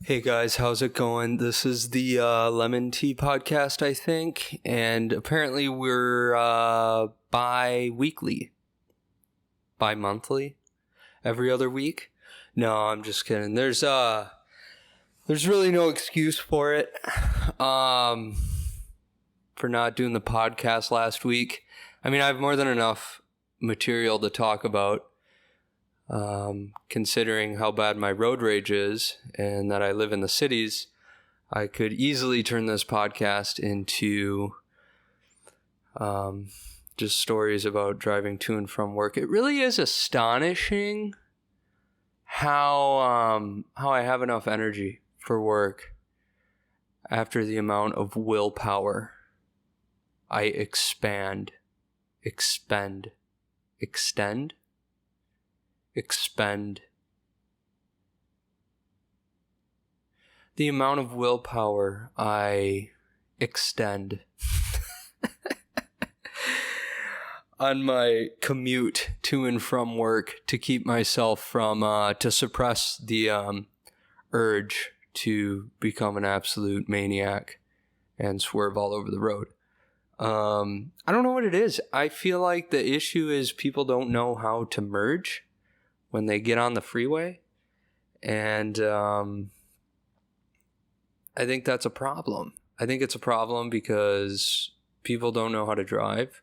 Hey guys, how's it going? This is the Lemon Tea podcast, I think, and apparently we're bi-weekly, bi-monthly, every other week. No, I'm just kidding. There's really no excuse for it, for not doing the podcast last week. I mean, I have more than enough material to talk about. Considering how bad my road rage is and that I live in the cities, I could easily turn this podcast into just stories about driving to and from work. It really is astonishing how I have enough energy for work after the amount of willpower I expend. The amount of willpower I extend on my commute to and from work to keep myself from, to suppress the urge to become an absolute maniac and swerve all over the road. I don't know what it is. I feel like the issue is people don't know how to merge when they get on the freeway, and I think that's a problem. I think it's a problem because people don't know how to drive,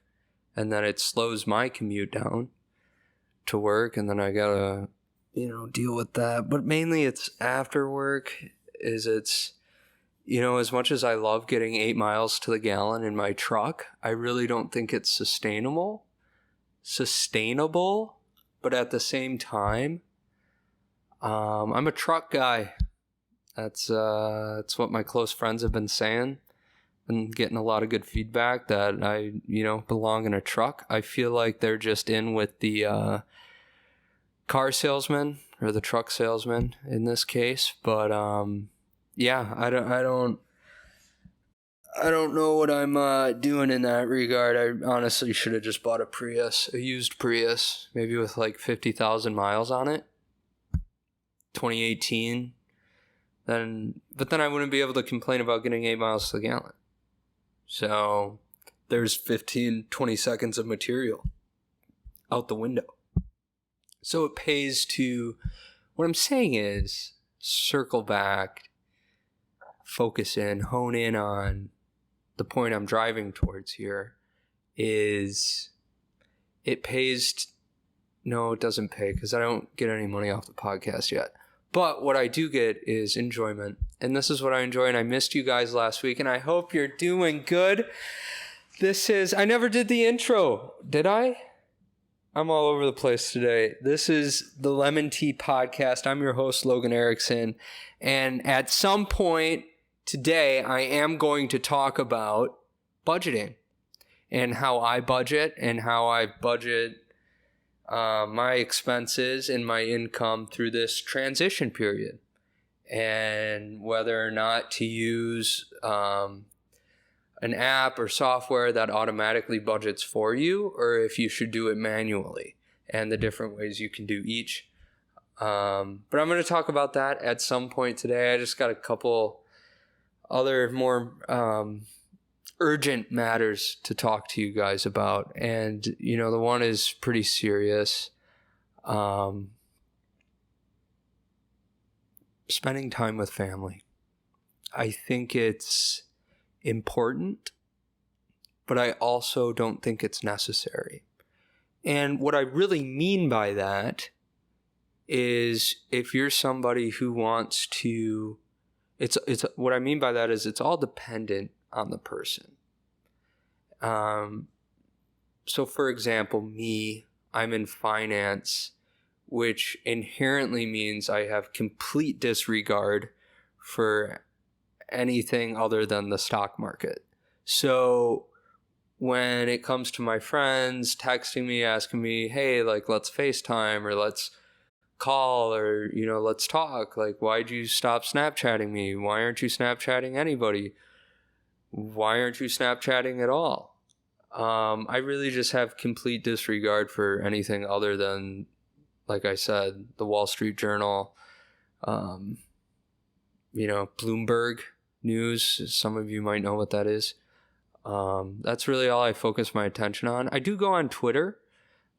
and then it slows my commute down to work, and then I gotta, deal with that. But mainly it's after work, as much as I love getting 8 miles to the gallon in my truck, I really don't think it's sustainable. But at the same time, I'm a truck guy. That's what my close friends have been saying. Been getting a lot of good feedback that I, belong in a truck. I feel like they're just in with the car salesman or the truck salesman in this case. But yeah, I don't know what I'm doing in that regard. I honestly should have just bought a used Prius, maybe with like 50,000 miles on it. 2018. But then I wouldn't be able to complain about getting 8 miles to the gallon. So there's 15, 20 seconds of material out the window. So it pays to, what I'm saying is, circle back, focus in, hone in on the point I'm driving towards here is it pays. No, it doesn't pay because I don't get any money off the podcast yet. But what I do get is enjoyment. And this is what I enjoy. And I missed you guys last week. And I hope you're doing good. I never did the intro. Did I? I'm all over the place today. This is the Lemon Tea Podcast. I'm your host, Logan Erickson. And at some point today, I am going to talk about budgeting and how I budget and how I budget my expenses and my income through this transition period, and whether or not to use an app or software that automatically budgets for you, or if you should do it manually, and the different ways you can do each. But I'm going to talk about that at some point today. I just got a couple other more urgent matters to talk to you guys about, and the one is pretty serious. Spending time with family. I think it's important, but I also don't think it's necessary. And what I really mean by that is if you're somebody who wants to, it's what I mean by that is it's all dependent on the person. So for example, I'm in finance, which inherently means I have complete disregard for anything other than the stock market. So when it comes to my friends texting me, asking me, hey, let's FaceTime or let's call or, let's talk. Why'd you stop Snapchatting me? Why aren't you Snapchatting anybody? Why aren't you Snapchatting at all? I really just have complete disregard for anything other than, like I said, the Wall Street Journal, Bloomberg news. Some of you might know what that is. That's really all I focus my attention on. I do go on Twitter,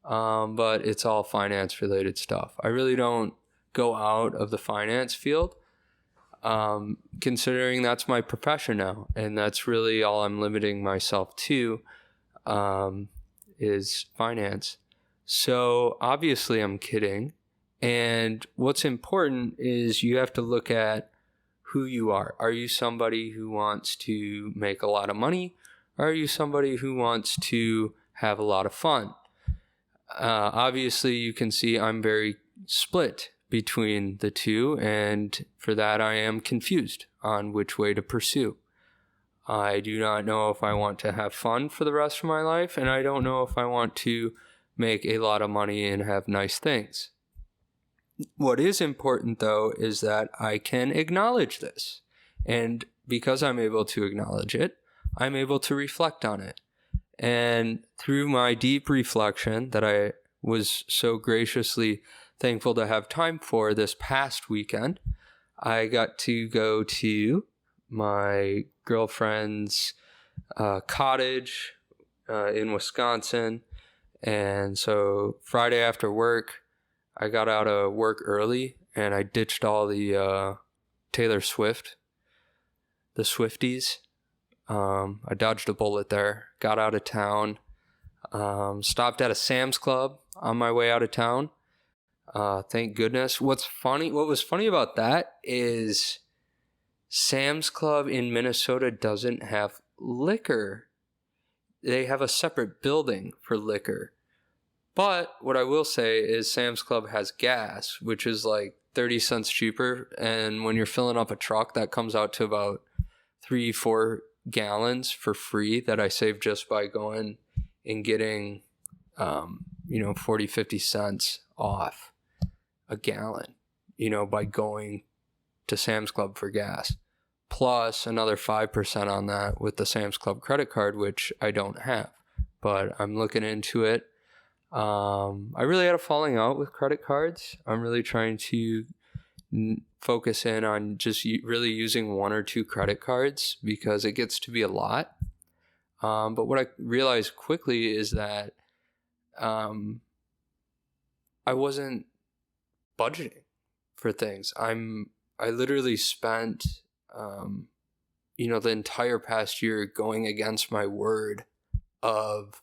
but it's all finance related stuff. I really don't go out of the finance field, considering that's my profession now, and that's really all I'm limiting myself to, is finance. So obviously I'm kidding. And what's important is you have to look at who you are. Are you somebody who wants to make a lot of money? Or are you somebody who wants to have a lot of fun? Obviously, you can see I'm very split between the two, and for that I am confused on which way to pursue. I do not know if I want to have fun for the rest of my life, and I don't know if I want to make a lot of money and have nice things. What is important, though, is that I can acknowledge this. And because I'm able to acknowledge it, I'm able to reflect on it. And through my deep reflection that I was so graciously thankful to have time for this past weekend, I got to go to my girlfriend's cottage in Wisconsin. And so Friday after work, I got out of work early and I ditched all the Taylor Swift, the Swifties. I dodged a bullet there, got out of town, stopped at a Sam's Club on my way out of town. Thank goodness. What was funny about that is Sam's Club in Minnesota doesn't have liquor. They have a separate building for liquor. But what I will say is Sam's Club has gas, which is like 30 cents cheaper. And when you're filling up a truck, that comes out to about 3-4 gallons for free that I saved just by going and getting, 40-50 cents off a gallon, by going to Sam's Club for gas. Plus another 5% on that with the Sam's Club credit card, which I don't have. But I'm looking into it. I really had a falling out with credit cards. I'm really trying to focus in on just really using 1 or 2 credit cards because it gets to be a lot. But what I realized quickly is that I wasn't budgeting for things. I literally spent the entire past year going against my word of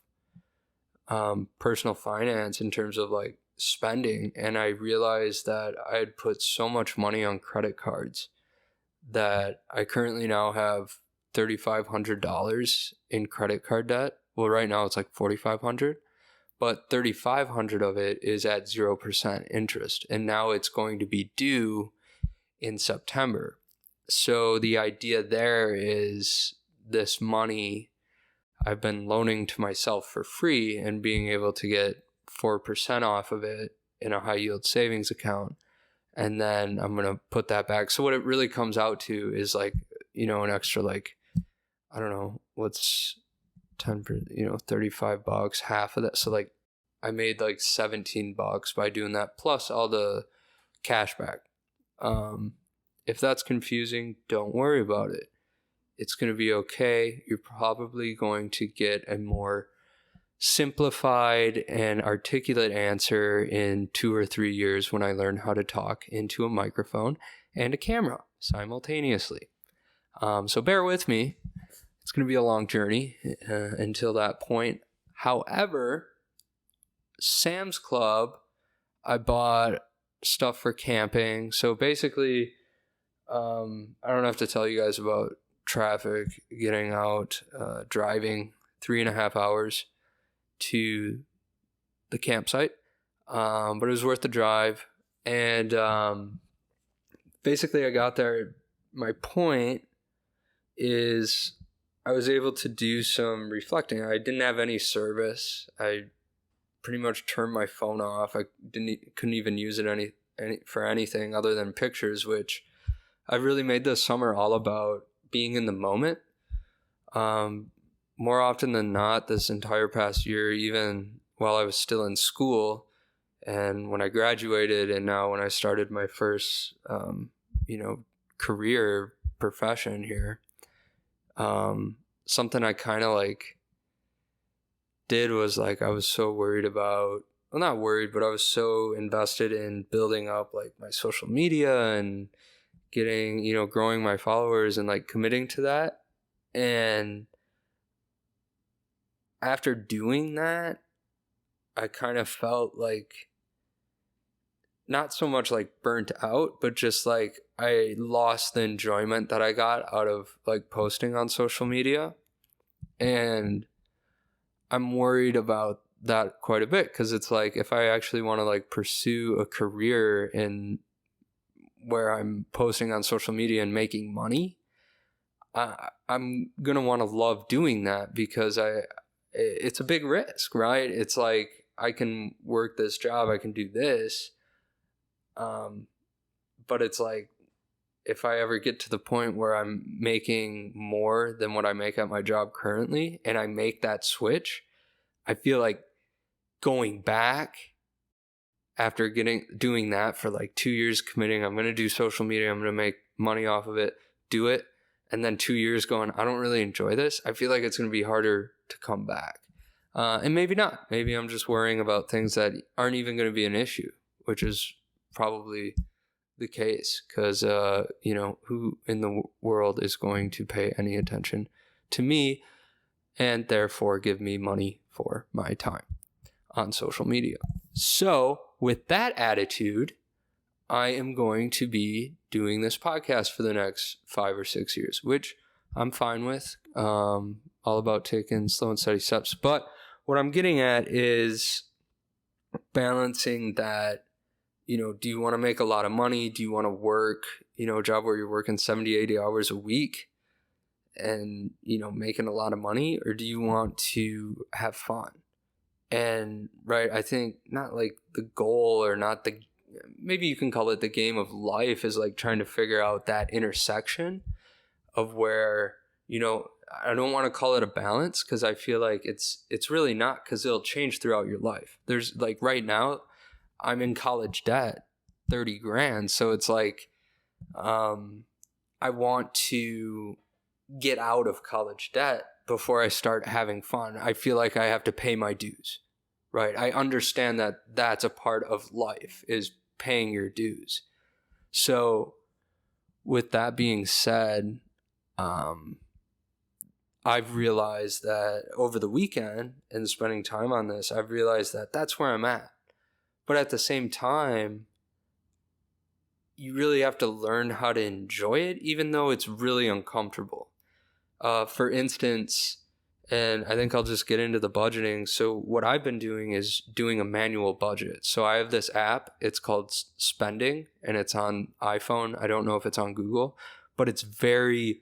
personal finance in terms of like spending, and I realized that I had put so much money on credit cards that I currently now have $3,500 in credit card debt. Well, right now it's like $4,500, but $3,500 of it is at 0% interest, and now it's going to be due in September. So the idea there is this money I've been loaning to myself for free and being able to get 4% off of it in a high yield savings account. And then I'm going to put that back. So what it really comes out to is like, an extra, like, I don't know, what's 10, $35, half of that. So like I made like $17 by doing that plus all the cash back. If that's confusing, don't worry about it. It's going to be okay. You're probably going to get a more simplified and articulate answer in 2 or 3 years when I learn how to talk into a microphone and a camera simultaneously. So bear with me. It's going to be a long journey until that point. However, Sam's Club, I bought stuff for camping. So basically, I don't have to tell you guys about traffic, getting out, driving 3.5 hours to the campsite. But it was worth the drive. And basically I got there. My point is I was able to do some reflecting. I didn't have any service. I pretty much turned my phone off. I couldn't even use it any for anything other than pictures, which I really made this summer all about being in the moment. More often than not, this entire past year, even while I was still in school and when I graduated and now when I started my first, career profession here, something I kind of like did was like, I was so worried about, well, not worried, but I was so invested in building up like my social media and getting, growing my followers and like committing to that. And after doing that, I kind of felt like not so much like burnt out, but just like I lost the enjoyment that I got out of like posting on social media. And I'm worried about that quite a bit, because it's like, if I actually want to like pursue a career in where I'm posting on social media and making money, I'm going to want to love doing that, because it's a big risk, right? It's like, I can work this job, I can do this. But it's like, if I ever get to the point where I'm making more than what I make at my job currently, and I make that switch, I feel like going back after doing that for like 2 years, committing, I'm going to do social media, I'm going to make money off of it, do it. And then 2 years going, I don't really enjoy this. I feel like it's going to be harder to come back. And maybe not. Maybe I'm just worrying about things that aren't even going to be an issue, which is probably the case, because who in the world is going to pay any attention to me and therefore give me money for my time on social media? So with that attitude, I am going to be doing this podcast for the next 5 or 6 years, which I'm fine with. All about taking slow and steady steps. But what I'm getting at is balancing that. Do you want to make a lot of money? Do you want to work, a job where you're working 70, 80 hours a week and, making a lot of money? Or do you want to have fun? And, right, I think not like the goal, or not maybe you can call it the game of life, is like trying to figure out that intersection of where, I don't want to call it a balance, because I feel like it's really not, because it'll change throughout your life. There's like, right now, I'm in college debt, 30 grand. So it's like, I want to get out of college debt before I start having fun. I feel like I have to pay my dues, right? I understand that that's a part of life, is paying your dues. So with that being said, I've realized that over the weekend and spending time on this, I've realized that that's where I'm at. But at the same time, you really have to learn how to enjoy it, even though it's really uncomfortable. For instance, and I think I'll just get into the budgeting. So what I've been doing is doing a manual budget. So I have this app, it's called Spending, and it's on iPhone. I don't know if it's on Google, but it's very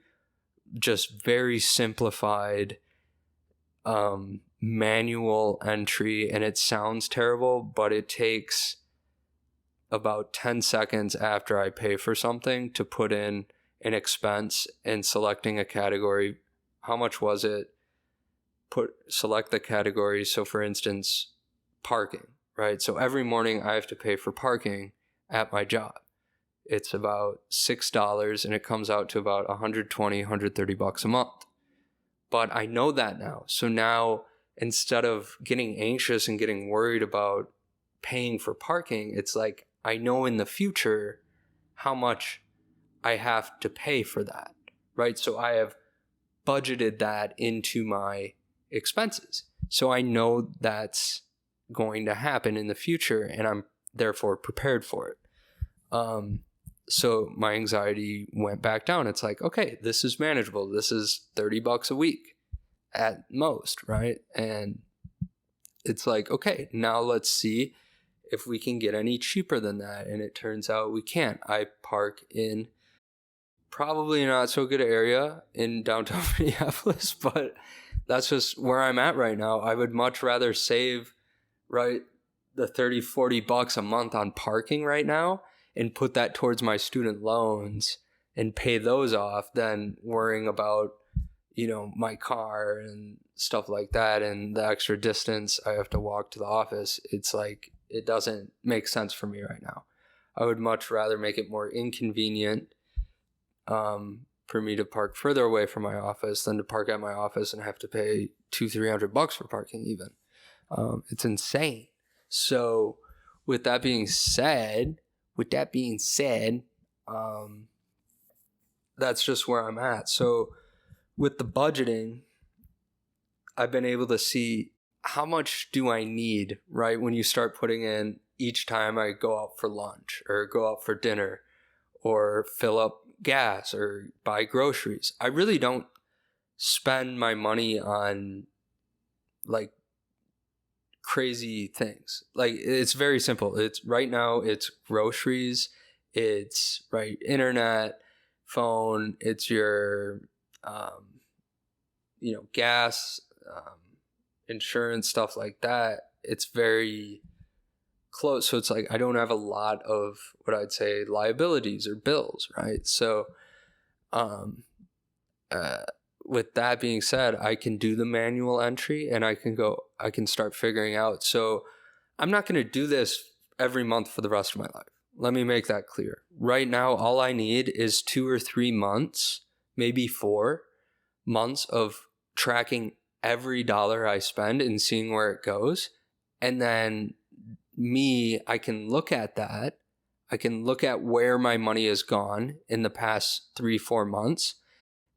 simplified manual entry, and it sounds terrible, but it takes about 10 seconds after I pay for something to put in an expense and selecting a category. How much was it? Select the category. So for instance, parking, right? So every morning I have to pay for parking at my job. It's about $6 and it comes out to about $120, $130 a month. But I know that now. So now, instead of getting anxious and getting worried about paying for parking, it's like, I know in the future how much I have to pay for that, right? So I have budgeted that into my expenses. So I know that's going to happen in the future, and I'm therefore prepared for it. So my anxiety went back down. It's like, okay, this is manageable. This is $30 a week at most, right? And it's like, okay, now let's see if we can get any cheaper than that. And it turns out we can't. I park in probably not so good area in downtown Minneapolis, but that's just where I'm at right now. I would much rather save, right, the $30-$40 a month on parking right now and put that towards my student loans and pay those off than worrying about, my car and stuff like that and the extra distance I have to walk to the office. It's like, it doesn't make sense for me right now. I would much rather make it more inconvenient for me to park further away from my office than to park at my office and have to pay $200-$300 for parking even. It's insane. So with that being said, that's just where I'm at. So with the budgeting, I've been able to see how much do I need, right? When you start putting in each time I go out for lunch or go out for dinner or fill up gas or buy groceries. I really don't spend my money on like crazy things. Like, it's very simple. It's right now it's groceries, it's right internet, phone, it's your gas, insurance, stuff like that. It's very close. So it's like I don't have a lot of what I'd say liabilities or bills, right? So with that being said, I can do the manual entry and I can start figuring out. So I'm not going to do this every month for the rest of my life. Let me make that clear. Right now, all I need is 2 or 3 months, maybe 4 months of tracking every dollar I spend and seeing where it goes. And then I can look at that. I can look at where my money has gone in the past 3-4 months.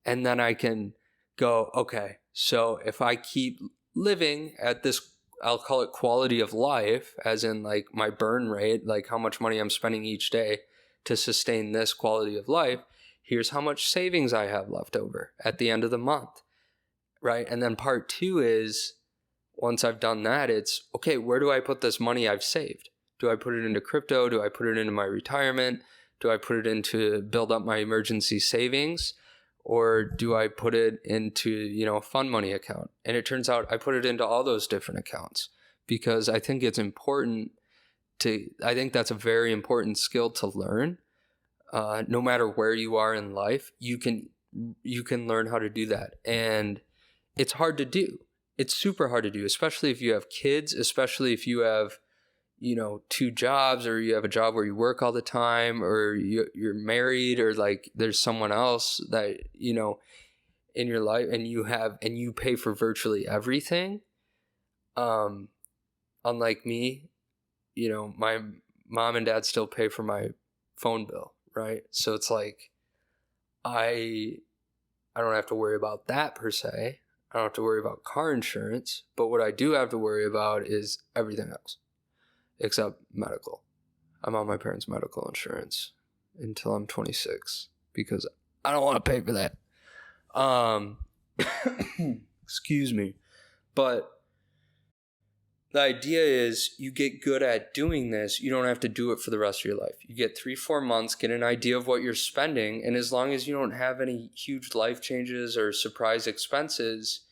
And then I can go, okay, so if I keep living at this, I'll call it quality of life, as in like my burn rate, like how much money I'm spending each day to sustain this quality of life, here's how much savings I have left over at the end of the month, right? And then part 2 is, once I've done that, it's, okay, where do I put this money I've saved? Do I put it into crypto? Do I put it into my retirement? Do I put it into build up my emergency savings? Or do I put it into, a fund money account? And it turns out I put it into all those different accounts because I think it's important I think that's a very important skill to learn. No matter where you are in life, you can learn how to do that. And it's hard to do. It's super hard to do, especially if you have kids, especially if you have, 2 jobs, or you have a job where you work all the time, or you're married, or like there's someone else that, in your life and you pay for virtually everything. Unlike me, my mom and dad still pay for my phone bill, right? So it's like, I don't have to worry about that per se. I don't have to worry about car insurance, but what I do have to worry about is everything else, except medical. I'm on my parents' medical insurance until I'm 26 because I don't want to pay for that. Excuse me. But the idea is you get good at doing this. You don't have to do it for the rest of your life. You get 3-4 months, get an idea of what you're spending. And as long as you don't have any huge life changes or surprise expenses,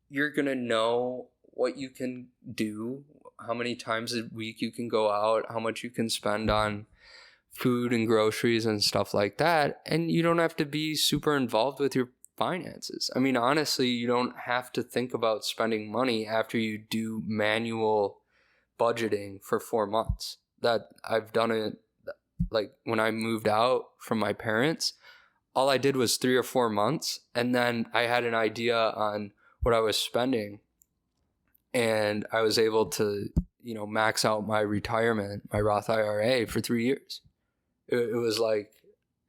you're going to know what you can do, how many times a week you can go out, how much you can spend on food and groceries and stuff like that. And you don't have to be super involved with your finances. I mean, honestly, you don't have to think about spending money after you do manual budgeting for 4 months. That I've done it, like when I moved out from my parents, all I did was 3 or 4 months. And then I had an idea on what I was spending. And I was able to, max out my retirement, my Roth IRA for 3 years. It was like,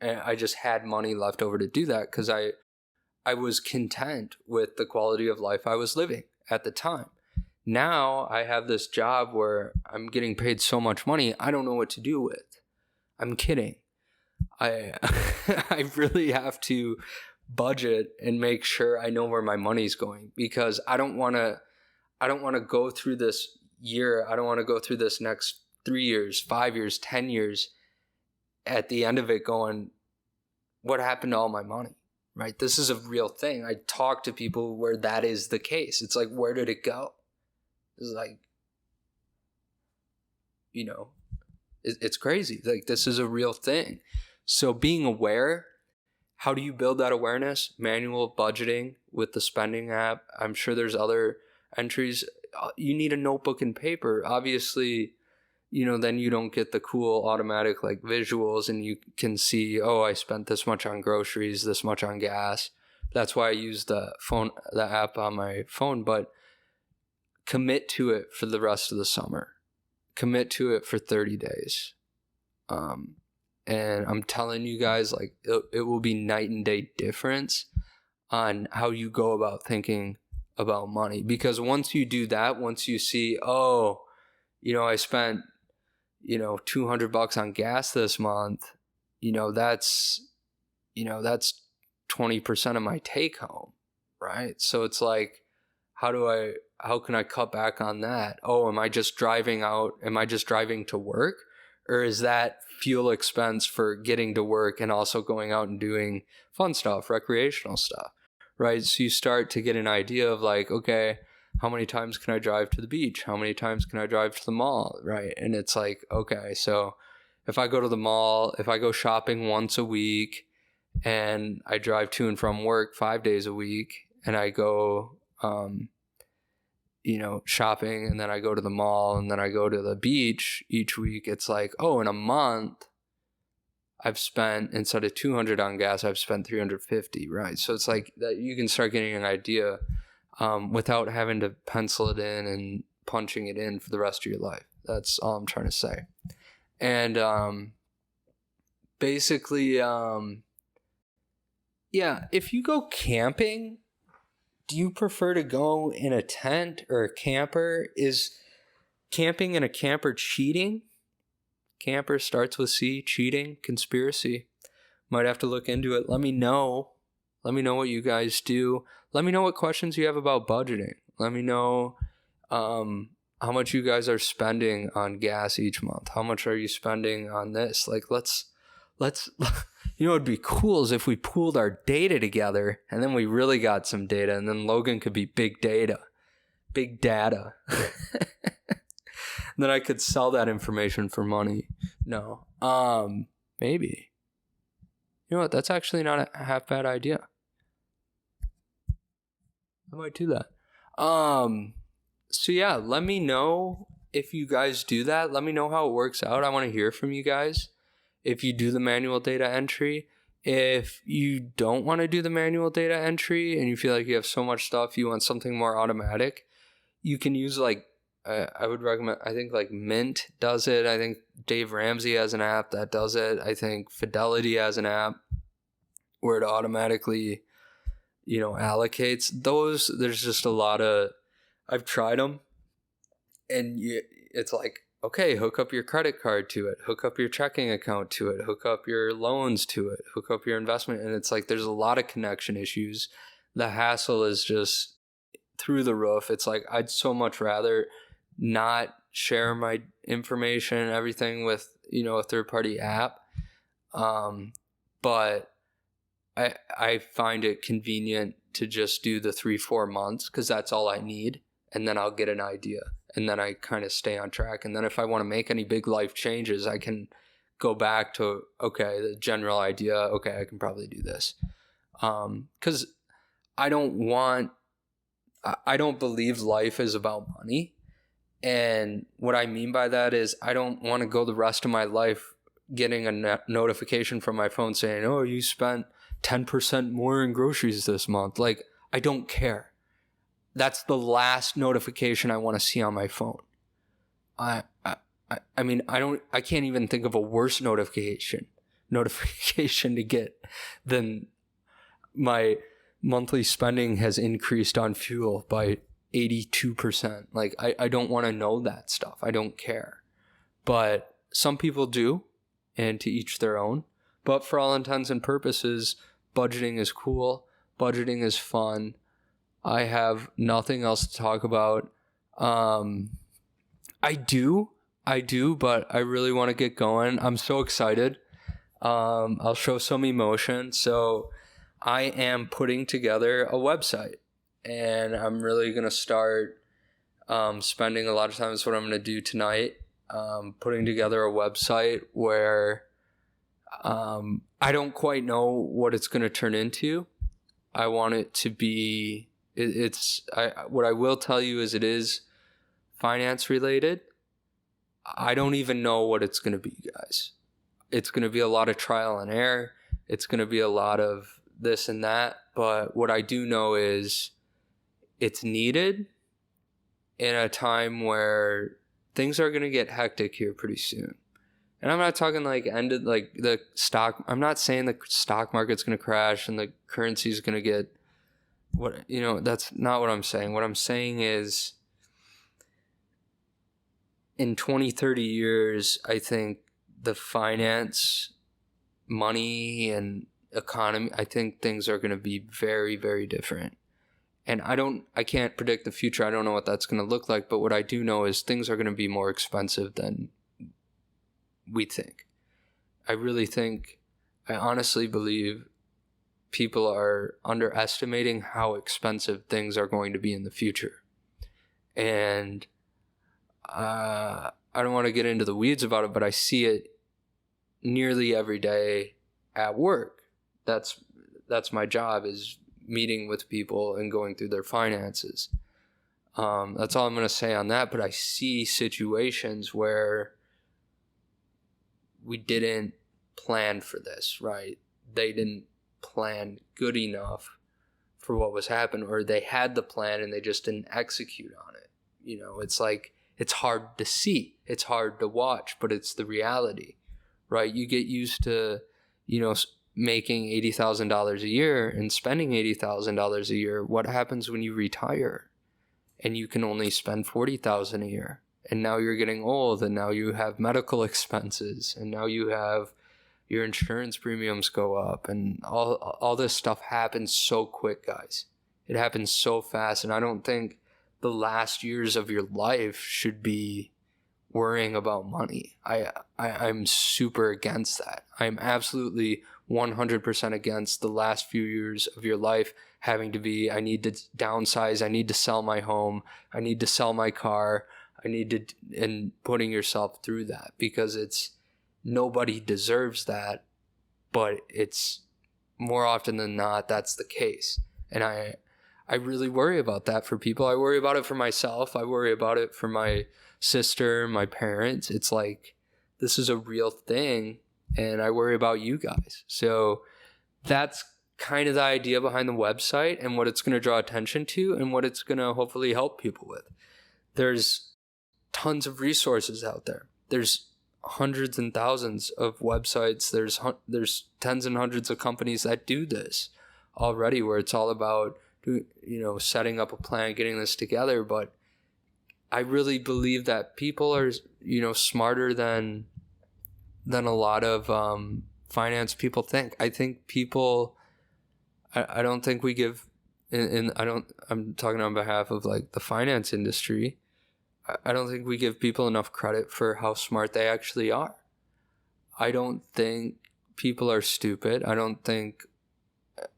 I just had money left over to do that because I was content with the quality of life I was living at the time. Now I have this job where I'm getting paid so much money, I don't know what to do with. I'm kidding. I really have to budget and make sure I know where my money's going because I don't want to go through this year. I don't want to go through this next 3 years, 5 years, 10 years at the end of it going, what happened to all my money? Right? This is a real thing. I talk to people where that is the case. It's like, where did it go? It's like, it's crazy. Like, this is a real thing. So being aware, how do you build that awareness? Manual budgeting with the spending app. I'm sure there's other entries. You need a notebook and paper. Obviously, then you don't get the cool automatic like visuals, and you can see, oh, I spent this much on groceries, this much on gas. That's why I use the app on my phone. But commit to it for the rest of the summer. Commit to it for 30 days. And I'm telling you guys, like, it will be night and day difference on how you go about thinking about money. Because once you do that, once you see, oh, I spent, $200 on gas this month, that's 20% of my take home, right? So it's like, how can I cut back on that? Oh, am I just driving to work? Or is that fuel expense for getting to work and also going out and doing fun stuff, recreational stuff, right? So you start to get an idea of like, okay, how many times can I drive to the beach? How many times can I drive to the mall, right? And it's like, okay, so if I go to the mall, if I go shopping once a week and I drive to and from work 5 days a week, and I go, shopping, and then I go to the mall, and then I go to the beach each week, it's like, oh, in a month, I've spent, instead of 200 on gas, I've spent 350, right? So it's like that you can start getting an idea without having to pencil it in and punching it in for the rest of your life. That's all I'm trying to say. And basically, if you go camping, do you prefer to go in a tent or a camper? Is camping in a camper cheating? Camper starts with C, cheating, conspiracy. Might have to look into it. Let me know. Let me know what you guys do. Let me know what questions you have about budgeting. Let me know how much you guys are spending on gas each month. How much are you spending on this? Like, let's it'd be cool is if we pooled our data together and then we really got some data, and then Logan could be big data. Then I could sell that information for money. No. Maybe. You know what? That's actually not a half bad idea. I might do that. So yeah, let me know if you guys do that. Let me know how it works out. I want to hear from you guys. If you do the manual data entry, if you don't want to do the manual data entry and you feel like you have so much stuff, you want something more automatic, you can use like, I would recommend, I think like Mint does it. I think Dave Ramsey has an app that does it. I think Fidelity has an app where it automatically, allocates those. There's just a lot of, I've tried them, and it's like, okay, hook up your credit card to it, hook up your checking account to it, hook up your loans to it, hook up your investment. And it's like, there's a lot of connection issues. The hassle is just through the roof. It's like, I'd so much rather not share my information and everything with, a third-party app. But I find it convenient to just do the 3-4 months, because that's all I need. And then I'll get an idea. And then I kind of stay on track. And then if I want to make any big life changes, I can go back to, okay, the general idea, okay, I can probably do this. Because I don't believe life is about money. And what I mean by that is I don't want to go the rest of my life getting a notification from my phone saying, oh, you spent 10% more in groceries this month. Like, I don't care. That's the last notification I want to see on my phone. I mean, I can't even think of a worse notification to get than my monthly spending has increased on fuel by 82%. Like, I don't want to know that stuff. I don't care. But some people do, and to each their own. But for all intents and purposes, budgeting is cool. Budgeting is fun. I have nothing else to talk about. I do, but I really want to get going. I'm so excited. I'll show some emotion. So I am putting together a website, and I'm really going to start spending a lot of time. That's what I'm going to do tonight. Putting together a website where I don't quite know what it's going to turn into. I want it to be, what I will tell you is it is finance related. I don't even know what it's going to be, guys. It's going to be a lot of trial and error. It's going to be a lot of this and that. But what I do know is it's needed in a time where things are going to get hectic here pretty soon. And I'm not talking like ended like the stock. I'm not saying the stock market's going to crash and the currency is going to get what, you know, that's not what I'm saying. What I'm saying is in 20, 30 years, I think the finance, money, and economy, I think things are going to be very, very different. And I can't predict the future. I don't know what that's going to look like. But what I do know is things are going to be more expensive than we think. I honestly believe people are underestimating how expensive things are going to be in the future. And I don't want to get into the weeds about it, but I see it nearly every day at work. That's my job, is meeting with people and going through their finances. That's all I'm going to say on that. But I see situations where we didn't plan for this, right? They didn't plan good enough for what was happening, or they had the plan and they just didn't execute on it. You know, it's like, it's hard to see, it's hard to watch, but it's the reality, right? You get used to, you know, making $80,000 a year and spending $80,000 a year. What happens when you retire and you can only spend $40,000 a year? And now you're getting old, and now you have medical expenses, and now you have your insurance premiums go up, and all this stuff happens so quick, guys. It happens so fast, and I don't think the last years of your life should be worrying about money. I'm super against that. I'm absolutely 100% against the last few years of your life having to be, I need to downsize, I need to sell my home, I need to sell my car, and putting yourself through that, because nobody deserves that, but it's more often than not, that's the case. And I really worry about that for people. I worry about it for myself. I worry about it for my sister, my parents. It's like, this is a real thing, and I worry about you guys. So that's kind of the idea behind the website and what it's going to draw attention to and what it's going to hopefully help people with. There's tons of resources out there. There's hundreds and thousands of websites. There's tens and hundreds of companies that do this already, where it's all about, you know, setting up a plan, getting this together. But I really believe that people are, you know, smarter than a lot of finance people think. I think people, I don't think we give, I'm talking on behalf of like the finance industry. I don't think we give people enough credit for how smart they actually are. I don't think people are stupid. I don't think,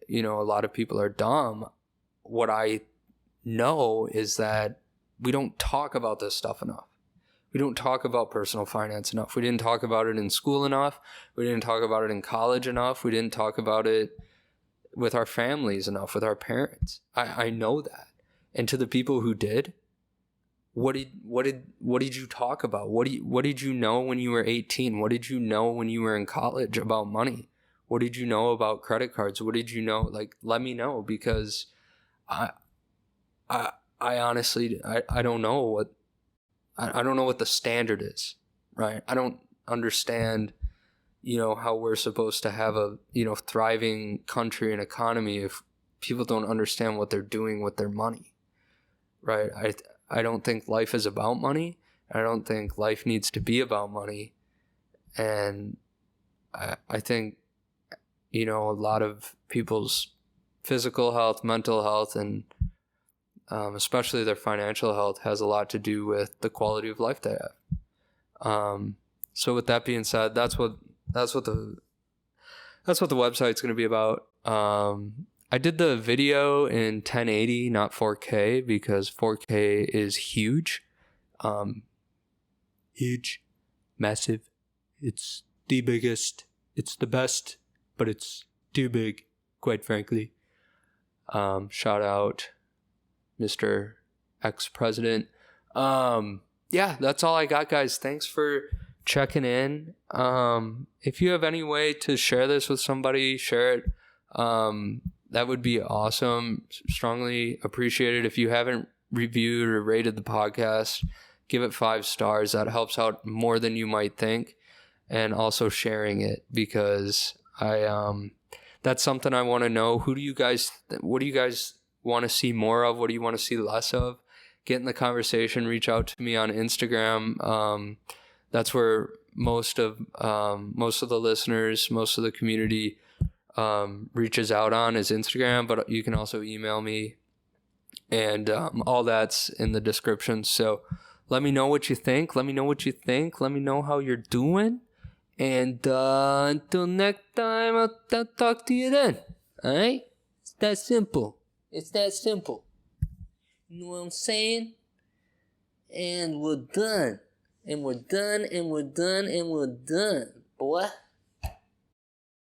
you know, a lot of people are dumb. What I know is that we don't talk about this stuff enough. We don't talk about personal finance enough. We didn't talk about it in school enough. We didn't talk about it in college enough. We didn't talk about it with our families enough, with our parents. I know that. And to the people who did, what did you talk about? What did you know when you were 18? What did you know when you were in college about money? What did you know about credit cards? What did you know? Like, let me know, because I honestly, I don't know what, I don't know what the standard is, right? I don't understand, you know, how we're supposed to have a, you know, thriving country and economy if people don't understand what they're doing with their money, right? I don't think life is about money. I don't think life needs to be about money. And I think, you know, a lot of people's physical health, mental health, and especially their financial health has a lot to do with the quality of life they have. So with that being said, that's what the website's going to be about. I did the video in 1080, not 4K, because 4K is huge. Huge, massive. It's the biggest. It's the best, but it's too big, quite frankly. Shout out Mr. Ex-President. yeah, that's all I got, guys. Thanks for checking in. If you have any way to share this with somebody, share it. That would be awesome. Strongly appreciated. If you haven't reviewed or rated the podcast, give it 5 stars. That helps out more than you might think. And also sharing it, because that's something I want to know. What do you guys want to see more of? What do you want to see less of? Get in the conversation. Reach out to me on Instagram. That's where most of the listeners, most of the community reaches out on, is Instagram. But you can also email me, and all that's in the description. So let me know what you think. Let me know how you're doing. And until next time, I'll talk to you then. Alright? It's that simple. You know what I'm saying? And we're done. Boy.